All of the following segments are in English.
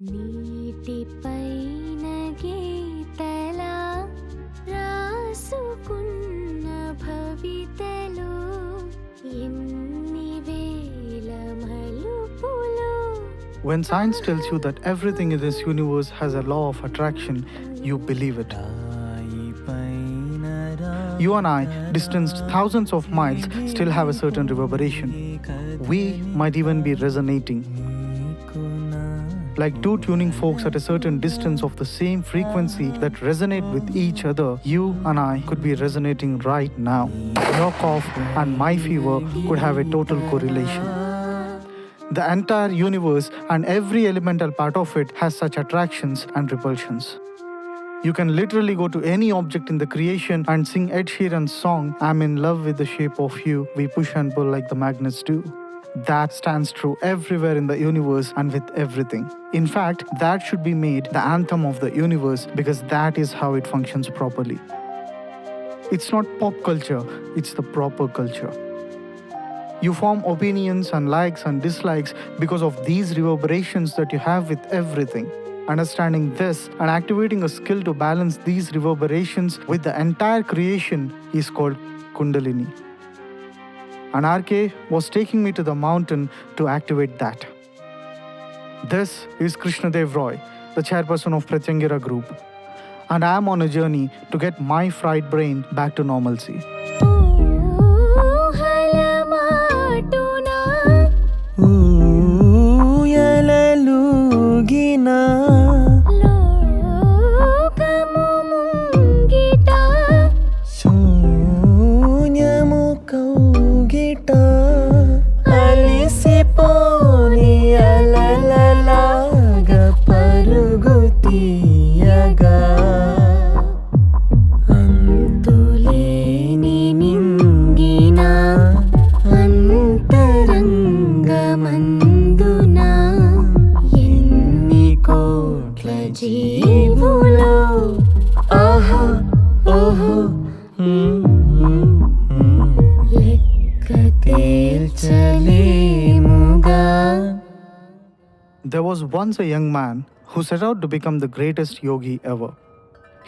నీటిపైన గీతలా రాసుకున్న భవితలో ఎన్ని వేల మలుపులు. When science tells you that everything in this universe has a law of attraction, you believe it. You and I, distanced thousands of miles, still have a certain reverberation. We might even be resonating. Like two tuning forks at a certain distance of the same frequency that resonate with each other, you and I could be resonating right now. Your cough and my fever could have a total correlation. The entire universe and every elemental part of it has such attractions and repulsions. You can literally go to any object in the creation and sing Ed Sheeran's song, "I'm in love with the shape of you, we push and pull like the magnets do." That stands true everywhere in the universe and with everything. In fact, that should be made the anthem of the universe because that is how it functions properly. It's not pop culture, it's the proper culture. You form opinions and likes and dislikes because of these reverberations that you have with everything. Understanding this and activating a skill to balance these reverberations with the entire creation is called Kundalini. And RK was taking me to the mountain to activate that. This is Krishna Deva Raya, the chairperson of Vijayanagara group. And I am on a journey to get my fried brain back to normalcy. There was once a young man who set out to become the greatest yogi ever.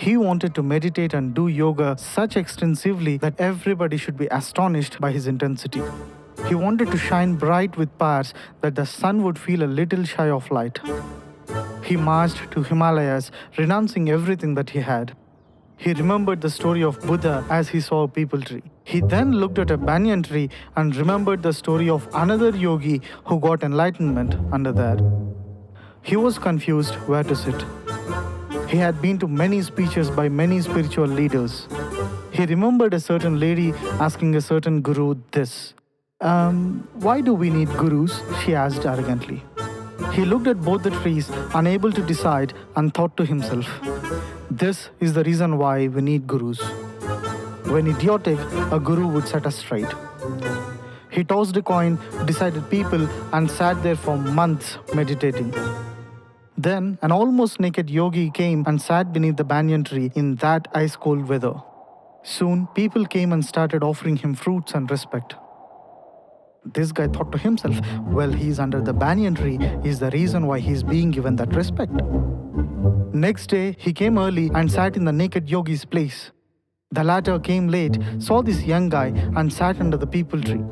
He wanted to meditate and do yoga such extensively that everybody should be astonished by his intensity. He wanted to shine bright with powers that the sun would feel a little shy of light. He marched to Himalayas, renouncing everything that he had. He remembered the story of Buddha as he saw a peepal tree. He then looked at a banyan tree and remembered the story of another yogi who got enlightenment under there. He was confused where to sit. He had been to many speeches by many spiritual leaders. He remembered a certain lady asking a certain guru this. Why do we need gurus? She asked arrogantly. He looked at both the trees, unable to decide, and thought to himself, this is the reason why we need gurus. When idiotic, a guru would set us straight. He tossed a coin, decided people, and sat there for months meditating. Then, an almost naked yogi came and sat beneath the banyan tree in that ice-cold weather. Soon, people came and started offering him fruits and respect. This guy thought to himself, well, he's under the banyan tree is the reason why he's being given that respect. Next day, he came early and sat in the naked yogi's place. The latter came late, saw this young guy, and sat under the peepal tree.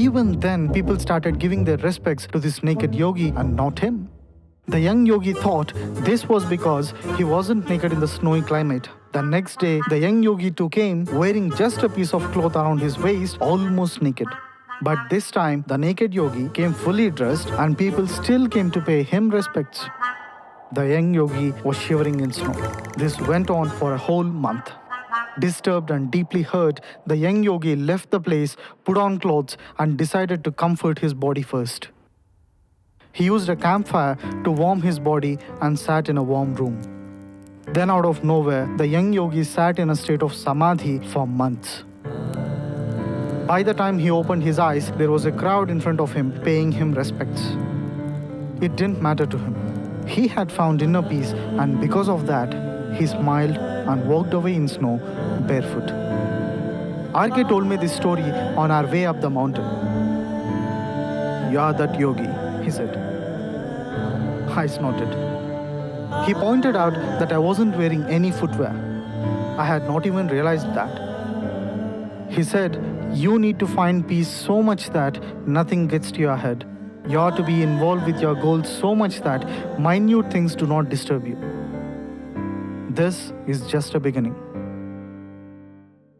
Even then, people started giving their respects to this naked yogi and not him. The young yogi thought this was because he wasn't naked in the snowy climate. The next day, the young yogi too came wearing just a piece of cloth around his waist, almost naked. But this time, the naked yogi came fully dressed and people still came to pay him respects. The young yogi was shivering in snow. This went on for a whole month. Disturbed and deeply hurt, the young yogi left the place, put on clothes, and decided to comfort his body first. He used a campfire to warm his body and sat in a warm room. Then out of nowhere, the young yogi sat in a state of samadhi for months. By the time he opened his eyes, there was a crowd in front of him paying him respects. It didn't matter to him. He had found inner peace, and because of that, he smiled and walked away in snow, barefoot. RK told me this story on our way up the mountain. "You are that yogi," he said. I snorted. He pointed out that I wasn't wearing any footwear. I had not even realized that. He said, "You need to find peace so much that nothing gets to your head. You are to be involved with your goals so much that minute things do not disturb you. This is just a beginning."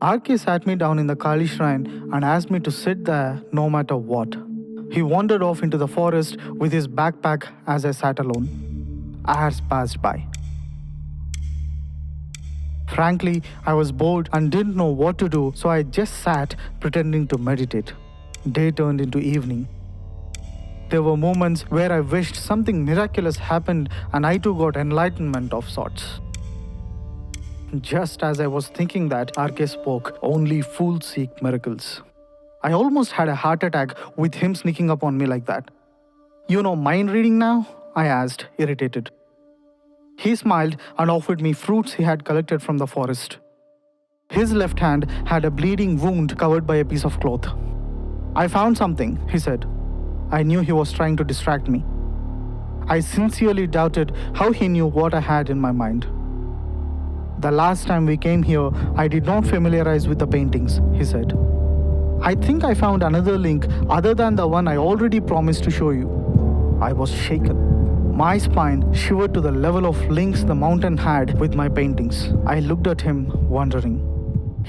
RK sat me down in the Kali shrine and asked me to sit there no matter what. He wandered off into the forest with his backpack as I sat alone. Hours passed by. Frankly, I was bored and didn't know what to do, so I just sat pretending to meditate. Day turned into evening. There were moments where I wished something miraculous happened and I too got enlightenment of sorts. Just as I was thinking that, RK spoke, "Only fools seek miracles." I almost had a heart attack with him sneaking up on me like that. "You know mind reading now?" I asked, irritated. He smiled and offered me fruits he had collected from the forest. His left hand had a bleeding wound covered by a piece of cloth. "I found something," he said. I knew he was trying to distract me. I sincerely doubted how he knew what I had in my mind. "The last time we came here, I did not familiarize with the paintings," he said. "I think I found another link other than the one I already promised to show you." I was shaken. My spine shivered to the level of links the mountain had with my paintings. I looked at him, wondering.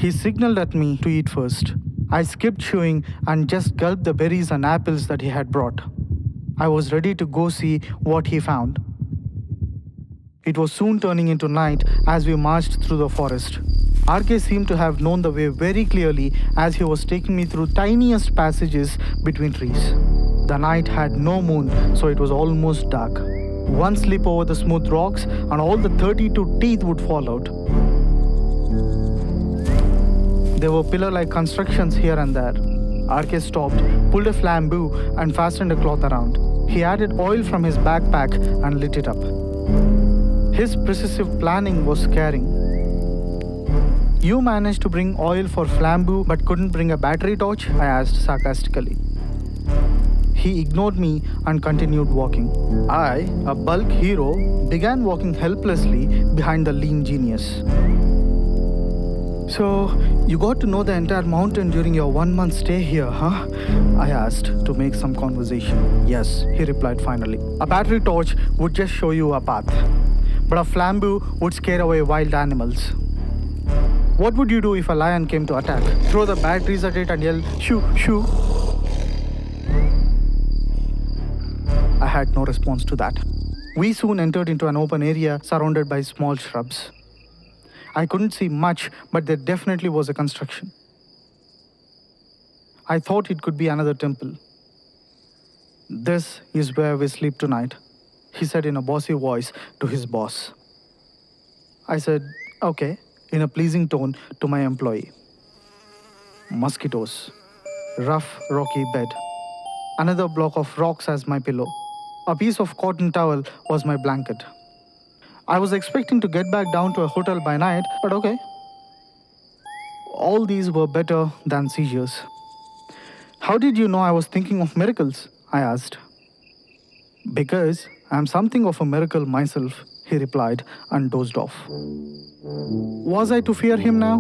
He signaled at me to eat first. I skipped chewing and just gulped the berries and apples that he had brought. I was ready to go see what he found. It was soon turning into night as we marched through the forest. RK seemed to have known the way very clearly as he was taking me through tiniest passages between trees. The night had no moon, so it was almost dark. One slip over the smooth rocks and all the 32 teeth would fall out. There were pillar-like constructions here and there. RK stopped, pulled a flambeau and fastened a cloth around. He added oil from his backpack and lit it up. His precise planning was scaring. "You managed to bring oil for flambeau but couldn't bring a battery torch?" I asked sarcastically. He ignored me and continued walking. I, a bulk hero, began walking helplessly behind the lean genius. "So, you got to know the entire mountain during your 1 month stay here, huh?" I asked to make some conversation. "Yes," he replied finally. "A battery torch would just show you a path, but a flambeau would scare away wild animals." "What would you do if a lion came to attack? Throw the batteries at it and yell, 'Shoo, shoo'?" I had no response to that. We soon entered into an open area surrounded by small shrubs. I couldn't see much, but there definitely was a construction. I thought it could be another temple. "This is where we sleep tonight," he said in a bossy voice to his boss. I said, "Okay," in a pleasing tone to my employee. Mosquitoes. Rough, rocky bed. Another block of rocks as my pillow. A piece of cotton towel was my blanket. I was expecting to get back down to a hotel by night, but okay. All these were better than seizures. "How did you know I was thinking of miracles?" I asked. "Because I'm something of a miracle myself," he replied and dozed off. Was I to fear him now?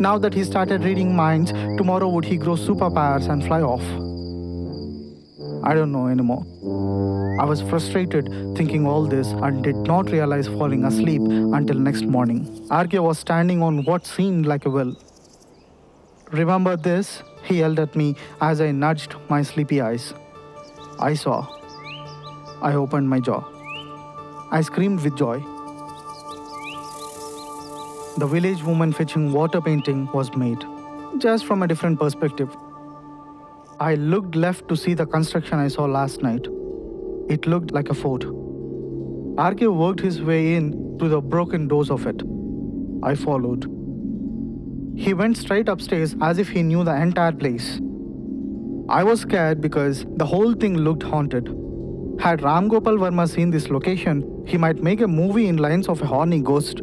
Now that he started reading minds, tomorrow would he grow superpowers and fly off? I don't know anymore. I was frustrated thinking all this and did not realize falling asleep until next morning. RK was standing on what seemed like a well. "Remember this?" he yelled at me as I nudged my sleepy eyes. I saw. I opened my jaw. I screamed with joy. The village woman fetching water painting was made, just from a different perspective. I looked left to see the construction I saw last night. It looked like a fort. RK worked his way in through the broken doors of it. I followed. He went straight upstairs as if he knew the entire place. I was scared because the whole thing looked haunted. Had Ram Gopal Verma seen this location, he might make a movie in lines of a horny ghost.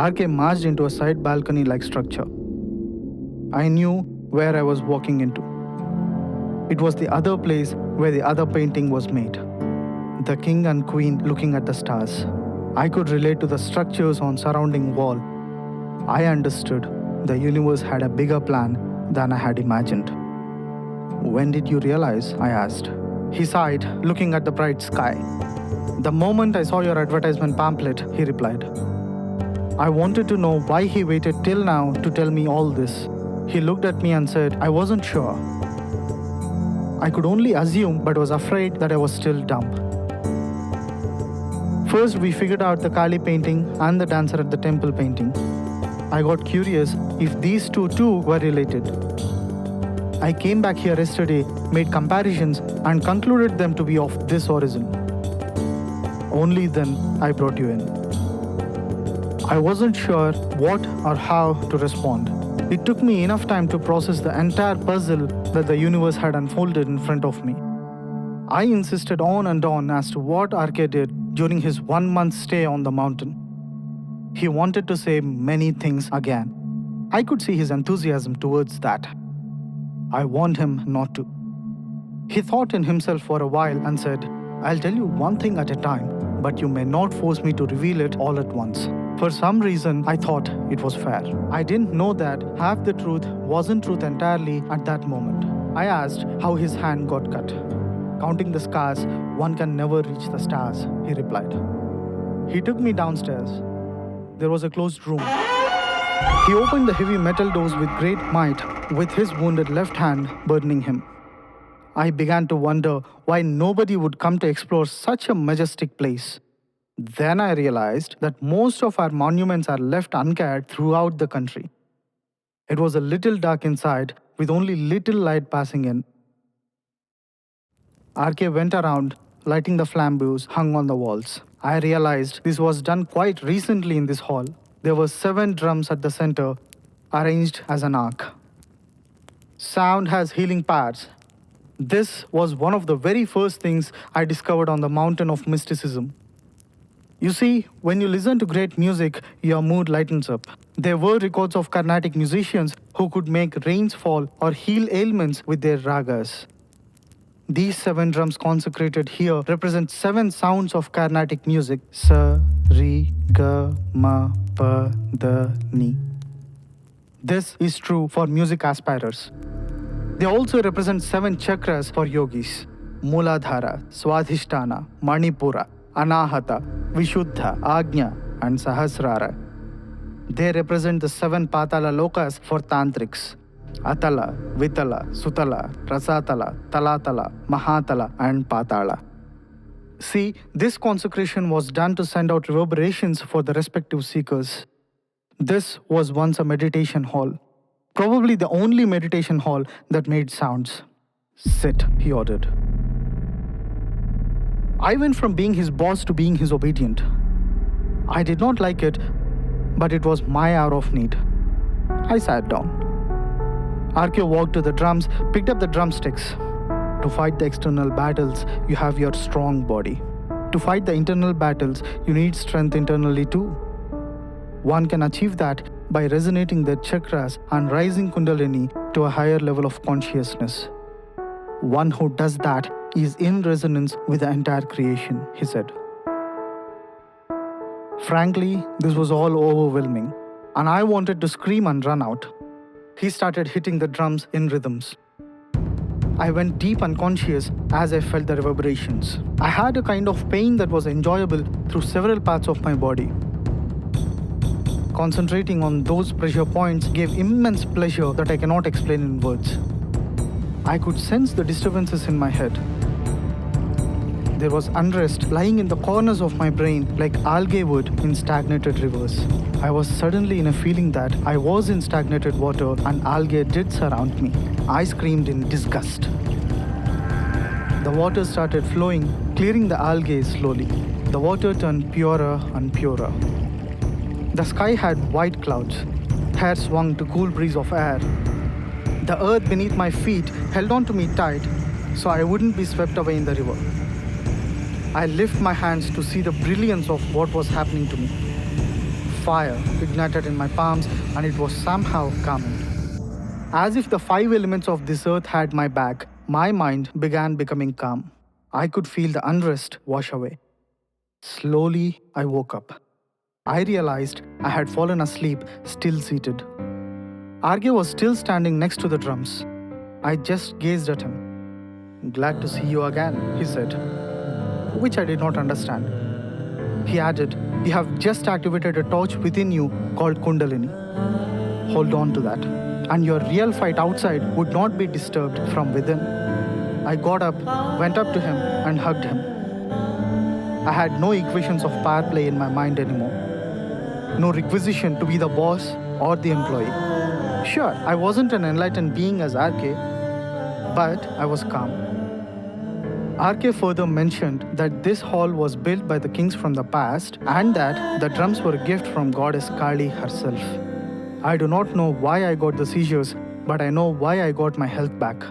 RK marched into a side balcony-like structure. I knew where I was walking into. It was the other place where the other painting was made. the king and queen looking at the stars. I could relate to the structures on surrounding wall. I understood the universe had a bigger plan than I had imagined. When did you realize? I asked. He sighed, looking at the bright sky. The moment I saw your advertisement pamphlet, he replied. I wanted to know why he waited till now to tell me all this. He looked at me and said, I wasn't sure. I could only assume, but was afraid that I was still dumb. First, we figured out the Kali painting and the dancer at the temple painting. I got curious if these two too were related. I came back here yesterday, made comparisons, and concluded them to be of this origin. Only then I brought you in. I wasn't sure what or how to respond. It took me enough time to process the entire puzzle that the universe had unfolded in front of me. I insisted on and on as to what RK did during his 1 month stay on the mountain. He wanted to say many things again. I could see his enthusiasm towards that. I warned him not to. He thought in himself for a while and said, I'll tell you one thing at a time, but you may not force me to reveal it all at once. For some reason, I thought it was fair. I didn't know that half the truth wasn't truth entirely at that moment. I asked how his hand got cut. Counting the scars, one can never reach the stars, he replied. He took me downstairs. There was a closed room. He opened the heavy metal doors with great might, with his wounded left hand burdening him. I began to wonder why nobody would come to explore such a majestic place. Then I realized that most of our monuments are left uncared throughout the country. It was a little dark inside, with only little light passing in. RK went around, lighting the flambeaux hung on the walls. I realized this was done quite recently in this hall. There were 7 drums at the center, arranged as an arc. Sound has healing powers. This was one of the very first things I discovered on the mountain of mysticism. You see, when you listen to great music, your mood lightens up. There were records of Carnatic musicians who could make rains fall or heal ailments with their ragas. These 7 drums consecrated here represent 7 sounds of Carnatic music. Sa, Ri, Ga, Ma, Pa, Da, Ni. This is true for music aspirers. They also represent 7 chakras for yogis. Muladhara, Swadhisthana, Manipura, Anahata, Vishuddha, Agnya, and Sahasrara. They represent the 7 Patala Lokas for tantrics. Atala, Vitala, Sutala, Rasatala, Talatala, Mahatala, and Patala. See, this consecration was done to send out reverberations for the respective seekers. This was once a meditation hall. Probably the only meditation hall that made sounds. Sit, he ordered. I went from being his boss to being his obedient. I did not like it, but it was my hour of need. I sat down. RK walked to the drums, picked up the drumsticks. To fight the external battles, you have your strong body. To fight the internal battles, you need strength internally too. One can achieve that by resonating the chakras and rising Kundalini to a higher level of consciousness. One who does that is in resonance with the entire creation, he said. Frankly, this was all overwhelming, and I wanted to scream and run out. He started hitting the drums in rhythms. I went deep unconscious as I felt the reverberations. I had a kind of pain that was enjoyable through several parts of my body. Concentrating on those pressure points gave immense pleasure that I cannot explain in words. I could sense the disturbances in my head. There was unrest lying in the corners of my brain like algae would in stagnated rivers. I was suddenly in a feeling that I was in stagnated water and algae did surround me. I screamed in disgust. The water started flowing, clearing the algae slowly. The water turned purer and purer. The sky had white clouds. Hair swung to cool breeze of air. The earth beneath my feet held on to me tight so I wouldn't be swept away in the river. I lift my hands to see the brilliance of what was happening to me. Fire ignited in my palms and it was somehow calming. As if the 5 elements of this earth had my back, my mind began becoming calm. I could feel the unrest wash away. Slowly, I woke up. I realized I had fallen asleep, still seated. RK was still standing next to the drums. I just gazed at him. "Glad to see you again," he said, which I did not understand. He added, "You have just activated a torch within you called Kundalini. Hold on to that, and your real fight outside would not be disturbed from within." I got up, went up to him, and hugged him. I had no equations of power play in my mind anymore. No requisition to be the boss or the employee. Sure, I wasn't an enlightened being as RK, but I was calm. RK further mentioned that this hall was built by the kings from the past and that the drums were a gift from goddess Kali herself. I do not know why I got the seizures, but I know why I got my health back.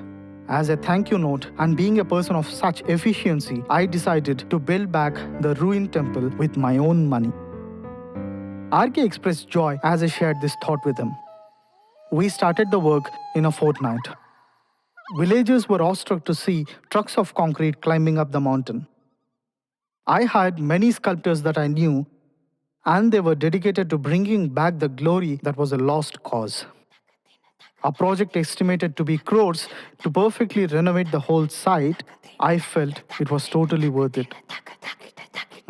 As a thank you note, and being a person of such efficiency, I decided to build back the ruined temple with my own money. RK expressed joy as I shared this thought with him. We started the work in a fortnight. Villagers were awestruck to see trucks of concrete climbing up the mountain. I hired many sculptors that I knew, and they were dedicated to bringing back the glory that was a lost cause. A project estimated to be crores to perfectly renovate the whole site, I felt it was totally worth it.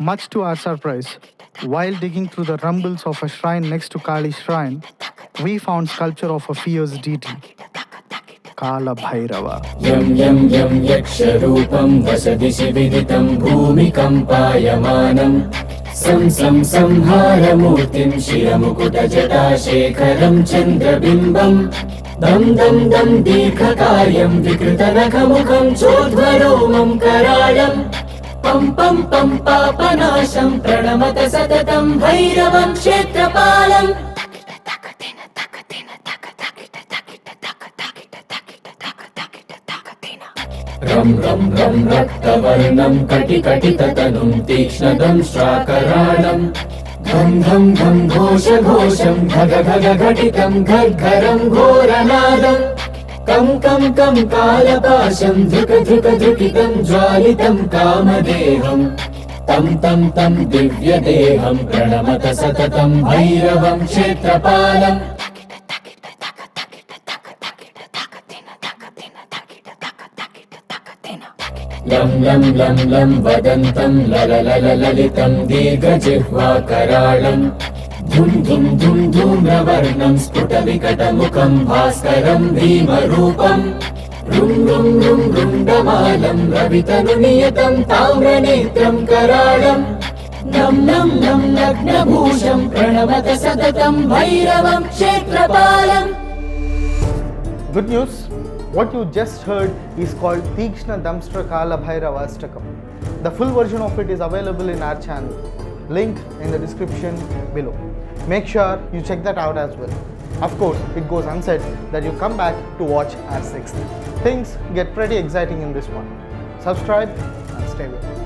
Much to our surprise, while digging through the rumbles of a shrine next to Kali's shrine, we found sculpture of a fierce deity, Kala Bhairava. Yam yam yam yaksharupam vasadishi viditam bhumikampayamanam sam samharamurtim shiramukuta jatashekharam chandrabimbam dam dam dam dikakayam vikritanakhamukam chodhvaromam karalam pam pam pam papanasham pranamata satatam bhairavam kshetrapalam. Ram ram ram raktavarnam kati kati tatanum tikshnadam shrakararam dham dham dham ghosha ghosham ghaga ghaga ghatitam ghagharam ghoranadam kam kam kam kalapasham dhruka dhruka dhrukitam jwalitam kamadeham tam tam tam divya deham pranamata satatam bhairavam kshetrapalam. Lam lam lam lam vadantam lalitam digajihva karalam dhum dhum dhum dhumravarnam sputavikatamukham bhaskaram bhimarupam rum rum rum rundamalam ravitanuniyatam tamranetram karalam nam nam nam nagnabhusham pranamata satatam bhairavam kshetrapalam. Good news! What you just heard is called Tikshna Damstra Kala Bhairava Ashtakam. The full version of it is available in our channel. Link in the description below. Make sure you check that out as well. Of course, it goes unsaid that you come back to watch our 6th. Things get pretty exciting in this one. Subscribe and stay with me.